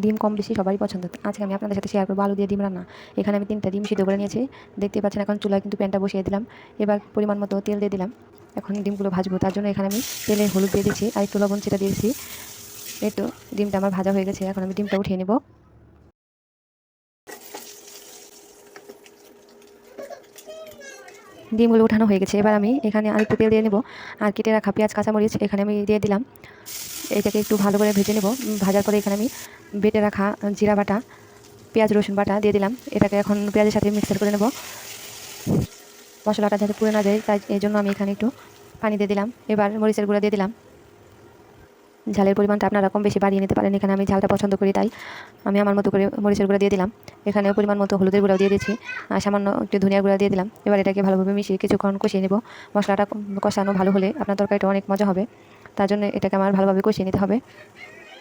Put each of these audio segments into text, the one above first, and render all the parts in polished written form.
ডিম কম বেশি সবারই পছন্দ। আজকে আমি আপনাদের সাথে শেয়ার করবো আলু দিয়ে ডিম রান্না। এখানে আমি 3টা ডিম সিদ্ধ করে নিয়েছি। দেখতে পাচ্ছেন এখন চুলায় কিন্তু প্যানটা বসিয়ে দিলাম। এবার পরিমাণ মতো তেল দিয়ে দিলাম। এখন ডিমগুলো ভাজবো, তার জন্য এখানে আমি তেলে হলুদ দিয়ে দিচ্ছি আর একটু লবণ ছিটা দিয়েছি। এই তো ডিমটা আমার ভাজা হয়ে গেছে। এখন আমি ডিমটা উঠিয়ে নেব। ডিমগুলো উঠানো হয়ে গেছে। এবার আমি এখানে আরেকটু তেল দিয়ে নেব আর কেটে রাখা পেঁয়াজ কাঁচামরিচ এখানে আমি দিয়ে দিলাম। এটাকে একটু ভালো করে ভেজে নেব। ভাজার পরে এখানে আমি বেটে রাখা জিরা বাটা, পেঁয়াজ রসুন বাটা দিয়ে দিলাম। এটাকে এখন পেঁয়াজের সাথে মিক্সার করে নেব। মশলাটা যাতে পুড়ে না যায় তাই এই জন্য আমি এখানে একটু পানি দিয়ে দিলাম। এবার মরিচের গুঁড়া দিয়ে দিলাম। ঝালের পরিমাণটা আপনারা কম বেশি বাড়িয়ে নিতে পারেন। এখানে আমি ঝালটা পছন্দ করি তাই আমি আমার মতো করে মরিচের গুঁড়া দিয়ে দিলাম। এখানে পরিমাণ মতো হলুদের গুঁড়াও দিয়ে দিয়েছি আর সামান্য একটু ধনিয়ার গুঁড়া দিয়ে দিলাম। এবার এটাকে ভালোভাবে মিশিয়ে কিছুক্ষণ কষিয়ে নেব। মশলাটা কষানো ভালো হলে আপনার তরকারিটা অনেক মজা হবে। তার জন্য এটাকে আমার ভালোভাবে কষিয়ে নিতে হবে।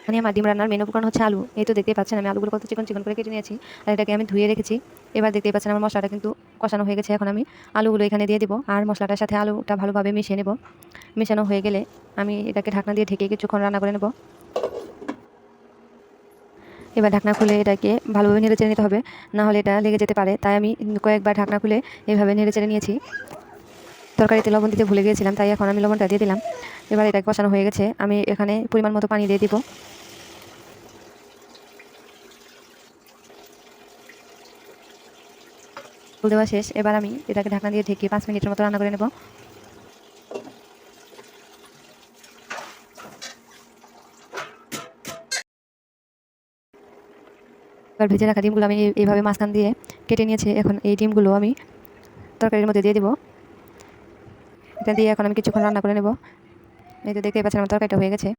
মানে আমার ডিম রান্নার মেন উপকরণ হচ্ছে আলু। এই তো দেখতেই পাচ্ছেন আমি আলুগুলো কত চিকন চিকন করে কেটে নিয়েছি আর এটাকে আমি ধুয়ে রেখেছি। এবার দেখতেই পাচ্ছেন আমার মশলাটা কিন্তু কষানো হয়ে গেছে। এখন আমি আলুগুলো এখানে দিয়ে দিব আর মশলাটার সাথে আলুটা ভালোভাবে মিশিয়ে নেব। মেশানো হয়ে গেলে আমি এটাকে ঢাকনা দিয়ে ঢেকে কিছুক্ষণ রান্না করে নেব। এবার ঢাকনা খুলে এটাকে ভালোভাবে নেড়েচেড়ে নিতে হবে, না হলে এটা লেগে যেতে পারে। তাই আমি কয়েকবার ঢাকনা খুলে এভাবে নেড়েচেড়ে নিয়েছি। তরকারিতে লবণ দিতে ভুলে গিয়েছিলাম, তাই এখন আমি লবণটা দিয়ে দিলাম। এবার এটা কষানো হয়ে গেছে। আমি এখানে পরিমাণ মতো পানি দিয়ে দিব। দেওয়া শেষ। এবার আমি এটাকে ঢাকনা দিয়ে ঢেকে 5 মিনিটের মতো রান্না করে নেব। এবার ভেজে রাখা ডিমগুলো আমি এইভাবে মাঝখান দিয়ে কেটে নিয়েছি। এখন এই ডিমগুলো আমি তরকারির মধ্যে দিয়ে দিব। এটা দিয়ে এখন আমি কিছুক্ষণ রান্না করে নেব। এই তো দেখতেই পাচ্ছেন আমার তরকারিটা হয়ে গেছে।